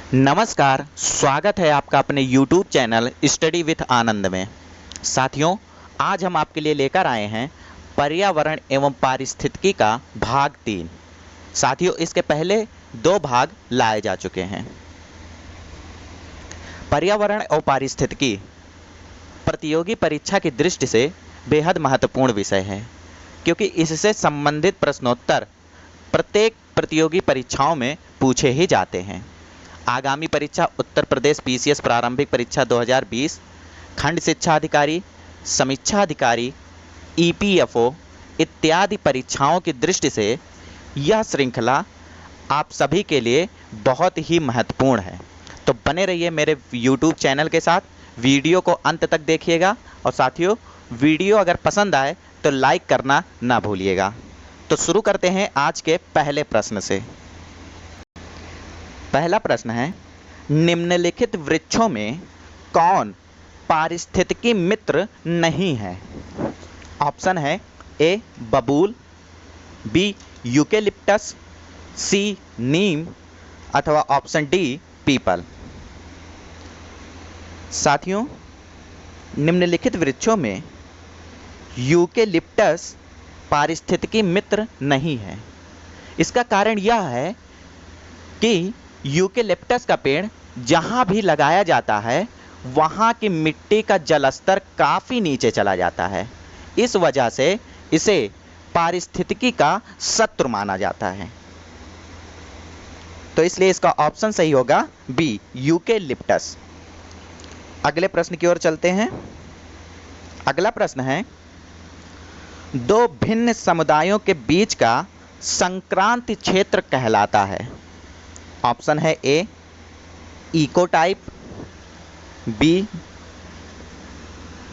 नमस्कार, स्वागत है आपका अपने YouTube चैनल स्टडी विथ आनंद में। साथियों, आज हम आपके लिए लेकर आए हैं पर्यावरण एवं पारिस्थितिकी का भाग 3। साथियों, इसके पहले 2 भाग लाए जा चुके हैं। पर्यावरण और पारिस्थितिकी प्रतियोगी परीक्षा की दृष्टि से बेहद महत्वपूर्ण विषय है, क्योंकि इससे संबंधित प्रश्नोत्तर प्रत्येक प्रतियोगी परीक्षाओं में पूछे ही जाते हैं। आगामी परीक्षा उत्तर प्रदेश पीसीएस प्रारंभिक परीक्षा 2020, खंड शिक्षा अधिकारी, समीक्षा अधिकारी, ईपीएफओ इत्यादि परीक्षाओं की दृष्टि से यह श्रृंखला आप सभी के लिए बहुत ही महत्वपूर्ण है। तो बने रहिए मेरे YouTube चैनल के साथ, वीडियो को अंत तक देखिएगा और साथियों, वीडियो अगर पसंद आए तो लाइक करना ना भूलिएगा। तो शुरू करते हैं आज के पहले प्रश्न से। पहला प्रश्न है, निम्नलिखित वृक्षों में कौन पारिस्थितिकी मित्र नहीं है? ऑप्शन है ए बबूल, बी यूकेलिप्टस, सी नीम अथवा ऑप्शन डी पीपल। साथियों, निम्नलिखित वृक्षों में यूकेलिप्टस पारिस्थितिकी मित्र नहीं है। इसका कारण यह है कि यूकेलिप्टस का पेड़ जहाँ भी लगाया जाता है वहाँ की मिट्टी का जलस्तर काफ़ी नीचे चला जाता है। इस वजह से इसे पारिस्थितिकी का शत्रु माना जाता है। तो इसलिए इसका ऑप्शन सही होगा बी यूकेलिप्टस। अगले प्रश्न की ओर चलते हैं। अगला प्रश्न है, 2 भिन्न समुदायों के बीच का संक्रांति क्षेत्र कहलाता है। ऑप्शन है ए इको टाइप, बी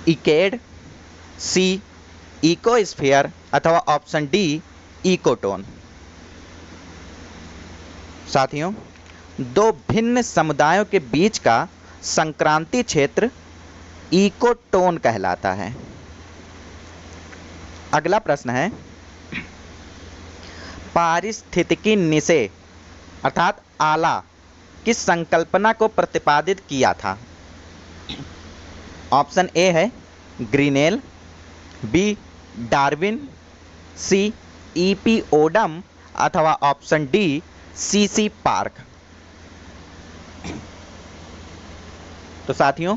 इकेड, सी इकोस्फीयर अथवा ऑप्शन डी इकोटोन। साथियों, 2 भिन्न समुदायों के बीच का संक्रांति क्षेत्र इकोटोन कहलाता है। अगला प्रश्न है, पारिस्थितिकी निषेध अर्थात आला किस संकल्पना को प्रतिपादित किया था? ऑप्शन ए है ग्रीनेल, बी डार्विन, सी ईपी ओडम अथवा ऑप्शन डी सीसी पार्क। तो साथियों,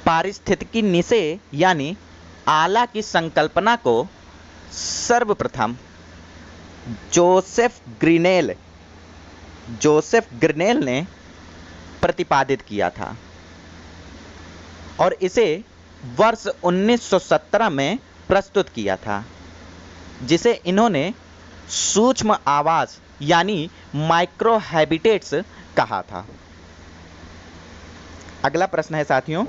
पारिस्थितिकी निषेध यानी आला की संकल्पना को सर्वप्रथम जोसेफ ग्रीनेल ने प्रतिपादित किया था और इसे वर्ष 1917 में प्रस्तुत किया था, जिसे इन्होंने सूक्ष्म आवास यानी माइक्रो हैबिटेट्स कहा था। अगला प्रश्न है साथियों,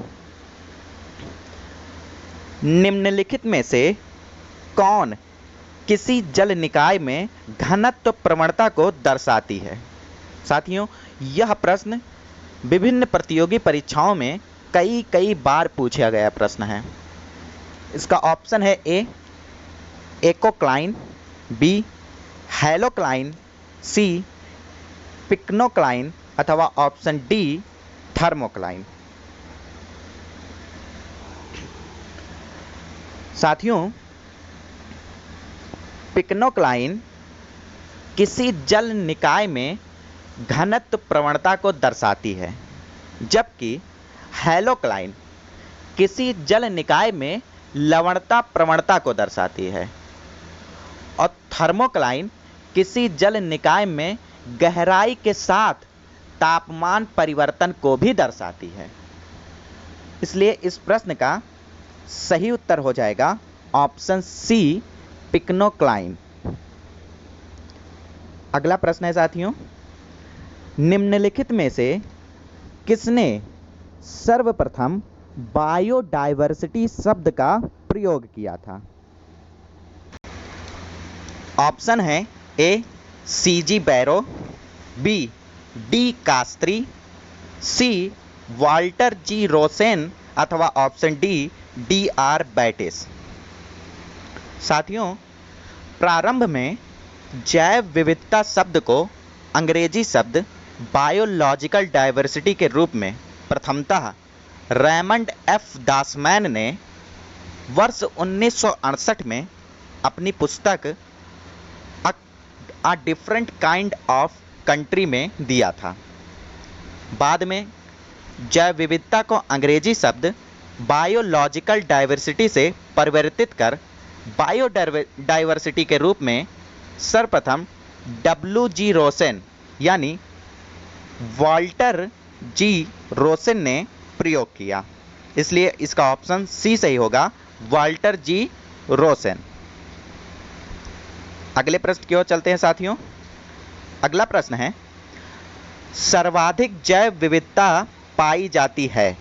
निम्नलिखित में से कौन किसी जल निकाय में घनत्व प्रवणता को दर्शाती है? साथियों, यह प्रश्न विभिन्न प्रतियोगी परीक्षाओं में कई बार पूछा गया प्रश्न है। इसका ऑप्शन है ए एकोक्लाइन, बी हेलोक्लाइन, सी पिक्नोक्लाइन अथवा ऑप्शन डी थर्मोक्लाइन। साथियों, पिक्नोक्लाइन किसी जल निकाय में घनत्व प्रवणता को दर्शाती है, जबकि हेलोक्लाइन किसी जल निकाय में लवणता प्रवणता को दर्शाती है और थर्मोक्लाइन किसी जल निकाय में गहराई के साथ तापमान परिवर्तन को भी दर्शाती है। इसलिए इस प्रश्न का सही उत्तर हो जाएगा ऑप्शन सी पिक्नोक्लाइन। अगला प्रश्न है साथियों, निम्नलिखित में से किसने सर्वप्रथम बायोडायवर्सिटी शब्द का प्रयोग किया था? ऑप्शन है ए सीजी बैरो, बी डी कास्त्री, सी वाल्टर जी रोसेन अथवा ऑप्शन डी डी आर बैटिस। साथियों, प्रारंभ में जैव विविधता शब्द को अंग्रेजी शब्द बायोलॉजिकल डाइवर्सिटी के रूप में प्रथमतः रेमंड एफ दासमैन ने वर्ष 1968 में अपनी पुस्तक a different kind of country में दिया था। बाद में जैव विविधता को अंग्रेजी शब्द बायोलॉजिकल डाइवर्सिटी से परिवर्तित कर बायोडाइवर्सिटी के रूप में सर्वप्रथम W.G. रोसेन यानी वाल्टर जी रोसेन ने प्रयोग किया। इसलिए इसका ऑप्शन सी सही होगा, वाल्टर जी रोसेन। अगले प्रश्न की ओर चलते हैं साथियों। अगला प्रश्न है, सर्वाधिक जैव विविधता पाई जाती है।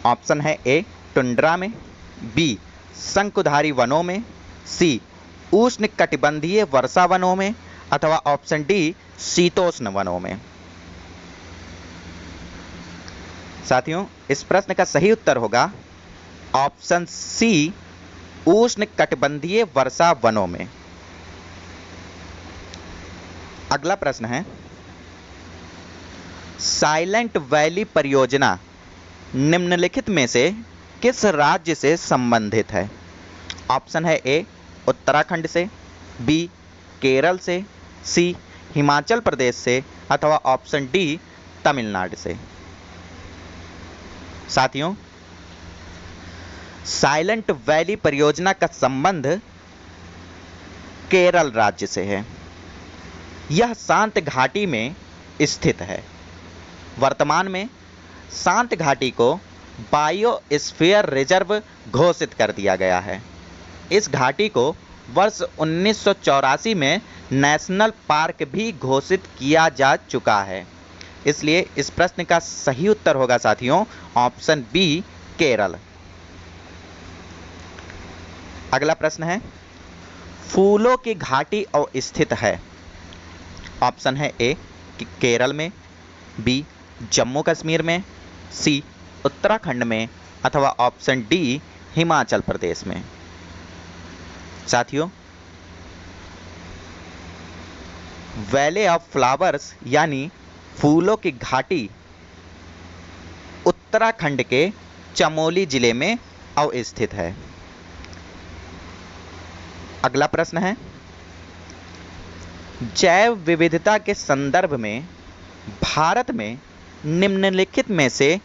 ऑप्शन है ए टुंड्रा में, बी शंकुधारी वनों में, सी उष्ण कटिबंधीय वर्षा वनों में, अथवा ऑप्शन डी शीतोष्ण वनों में। साथियों, इस प्रश्न का सही उत्तर होगा ऑप्शन सी उष्ण कटिबंधीय वर्षा वनों में। अगला प्रश्न है, साइलेंट वैली परियोजना निम्नलिखित में से किस राज्य से संबंधित है। ऑप्शन है ए उत्तराखंड से, बी केरल से, सी हिमाचल प्रदेश से, अथवा ऑप्शन डी तमिलनाडु से। साथियों, साइलेंट वैली परियोजना का संबंध केरल राज्य से है। यह शांत घाटी में स्थित है। वर्तमान में शांत घाटी को बायोस्फीयर रिजर्व घोषित कर दिया गया है। इस घाटी को वर्ष 1984 में नेशनल पार्क भी घोषित किया जा चुका है। इसलिए इस प्रश्न का सही उत्तर होगा साथियों ऑप्शन बी केरल। अगला प्रश्न है, फूलों की घाटी स्थित है। ऑप्शन है ए केरल में, बी जम्मू कश्मीर में, सी उत्तराखंड में, अथवा ऑप्शन डी हिमाचल प्रदेश में। साथियों, वैली ऑफ फ्लावर्स यानी फूलों की घाटी उत्तराखंड के चमोली जिले में अवस्थित है। अगला प्रश्न है, जैव विविधता के संदर्भ में भारत में निम्नलिखित में से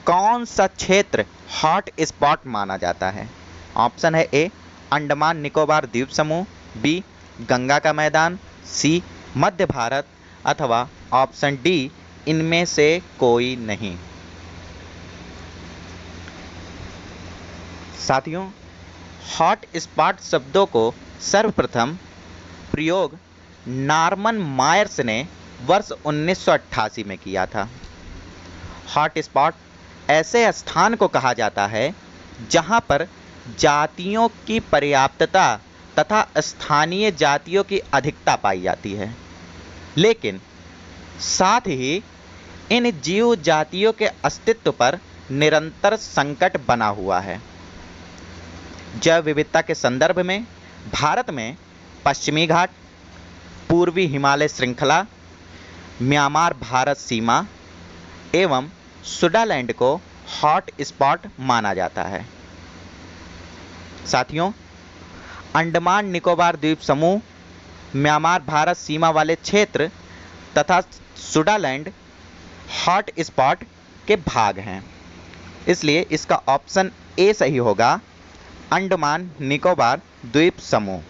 कौन सा क्षेत्र हॉट स्पॉट माना जाता है। ऑप्शन है ए अंडमान निकोबार द्वीप समूह, बी गंगा का मैदान, सी मध्य भारत, अथवा ऑप्शन डी इनमें से कोई नहीं। साथियों, हॉट स्पॉट शब्दों को सर्वप्रथम प्रयोग नॉर्मन मायर्स ने वर्ष 1988 में किया था। हॉट स्पॉट ऐसे स्थान को कहा जाता है जहां पर जातियों की पर्याप्तता तथा स्थानीय जातियों की अधिकता पाई जाती है, लेकिन साथ ही इन जीव जातियों के अस्तित्व पर निरंतर संकट बना हुआ है। जैव विविधता के संदर्भ में भारत में पश्चिमी घाट, पूर्वी हिमालय श्रृंखला, म्यांमार भारत सीमा एवं सुडालैंड को हॉट स्पॉट माना जाता है। साथियों, अंडमान निकोबार द्वीप समूह, म्यांमार भारत सीमा वाले क्षेत्र तथा सुडालैंड हॉट स्पॉट के भाग हैं। इसलिए इसका ऑप्शन ए सही होगा, अंडमान निकोबार द्वीप समूह।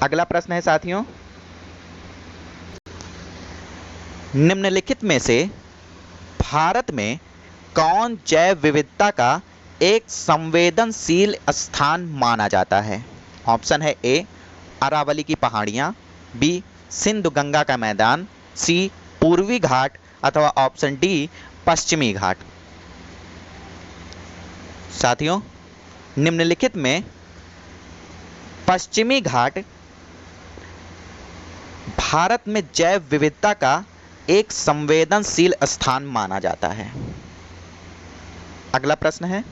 अगला प्रश्न है साथियों, निम्नलिखित में से भारत में कौन जैव विविधता का एक संवेदनशील स्थान माना जाता है। ऑप्शन है ए अरावली की पहाड़ियाँ, बी सिंधु गंगा का मैदान, सी पूर्वी घाट, अथवा ऑप्शन डी पश्चिमी घाट। साथियों, निम्नलिखित में पश्चिमी घाट भारत में जैव विविधता का एक संवेदनशील स्थान माना जाता है। अगला प्रश्न है,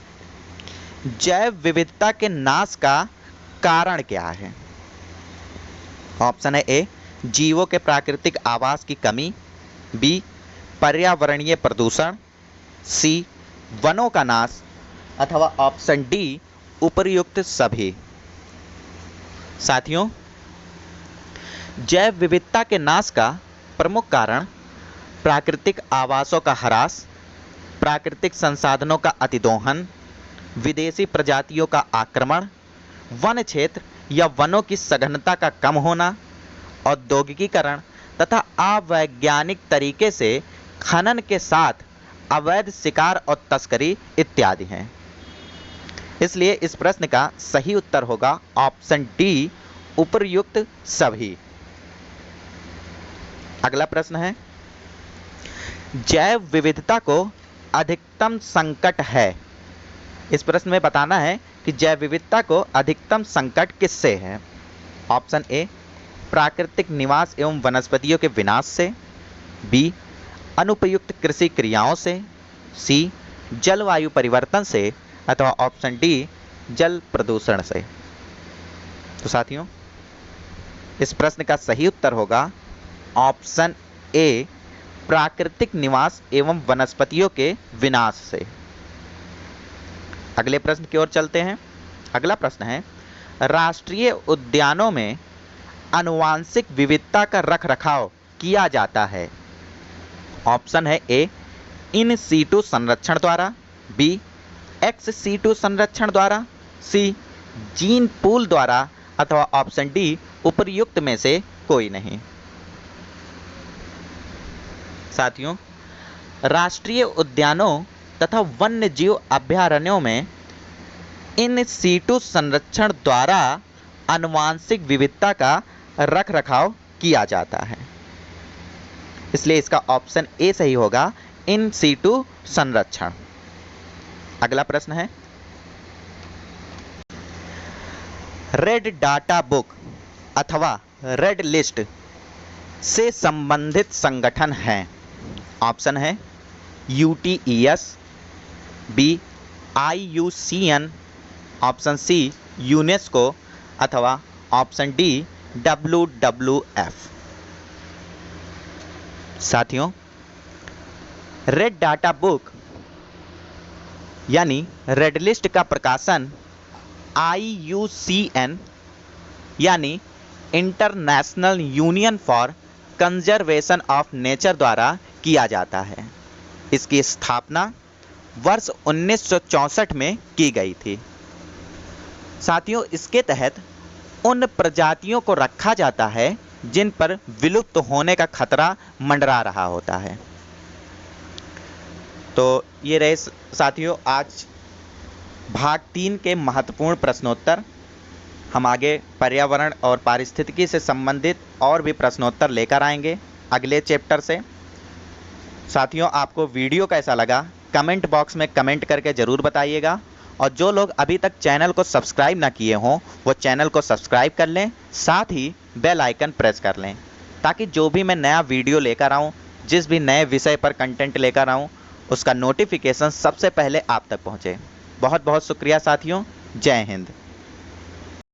जैव विविधता के नाश का कारण क्या है। ऑप्शन है ए जीवों के प्राकृतिक आवास की कमी, बी पर्यावरणीय प्रदूषण, सी वनों का नाश, अथवा ऑप्शन डी उपर्युक्त सभी। साथियों, जैव विविधता के नाश का प्रमुख कारण प्राकृतिक आवासों का ह्रास, प्राकृतिक संसाधनों का अतिदोहन, विदेशी प्रजातियों का आक्रमण, वन क्षेत्र या वनों की सघनता का कम होना, औद्योगिकीकरण तथा अवैज्ञानिक तरीके से खनन के साथ अवैध शिकार और तस्करी इत्यादि हैं। इसलिए इस प्रश्न का सही उत्तर होगा ऑप्शन डी उपर्युक्त सभी। अगला प्रश्न है, जैव विविधता को अधिकतम संकट है। इस प्रश्न में बताना है कि जैव विविधता को अधिकतम संकट किससे है। ऑप्शन ए प्राकृतिक निवास एवं वनस्पतियों के विनाश से, बी अनुपयुक्त कृषि क्रियाओं से, सी जलवायु परिवर्तन से, अथवा ऑप्शन डी जल प्रदूषण से। तो साथियों, इस प्रश्न का सही उत्तर होगा ऑप्शन ए प्राकृतिक निवास एवं वनस्पतियों के विनाश से। अगले प्रश्न की ओर चलते हैं। अगला प्रश्न है, राष्ट्रीय उद्यानों में आनुवांशिक विविधता का रखरखाव किया जाता है। ऑप्शन है ए इन सीटू संरक्षण द्वारा, बी एक्स सीटू संरक्षण द्वारा, सी जीन पूल द्वारा, अथवा ऑप्शन डी उपर्युक्त में से कोई नहीं। साथियों, राष्ट्रीय उद्यानों तथा वन्य जीव अभयारण्यों में इन सीटू संरक्षण द्वारा आनुवांशिक विविधता का रखरखाव किया जाता है। इसलिए इसका ऑप्शन ए सही होगा, इन सीटू संरक्षण। अगला प्रश्न है, रेड डाटा बुक अथवा रेड लिस्ट से संबंधित संगठन हैं। ऑप्शन है UTES, B IUCN, option C UNESCO, अथवा ऑप्शन डी WWF। साथियों, रेड डाटा बुक यानी रेड लिस्ट का प्रकाशन IUCN यानी international union for conservation of nature द्वारा किया जाता है। इसकी स्थापना वर्ष 1964 में की गई थी। साथियों, इसके तहत उन प्रजातियों को रखा जाता है जिन पर विलुप्त होने का खतरा मंडरा रहा होता है। तो ये रहे साथियों आज भाग 3 के महत्वपूर्ण प्रश्नोत्तर। हम आगे पर्यावरण और पारिस्थितिकी से संबंधित और भी प्रश्नोत्तर लेकर आएंगे अगले चैप्टर से। साथियों, आपको वीडियो कैसा लगा कमेंट बॉक्स में कमेंट करके ज़रूर बताइएगा, और जो लोग अभी तक चैनल को सब्सक्राइब ना किए हों वो चैनल को सब्सक्राइब कर लें, साथ ही बेल आइकन प्रेस कर लें, ताकि जो भी मैं नया वीडियो लेकर आऊँ, जिस भी नए विषय पर कंटेंट लेकर आऊँ, उसका नोटिफिकेशन सबसे पहले आप तक पहुँचे। बहुत बहुत शुक्रिया साथियों। जय हिंद।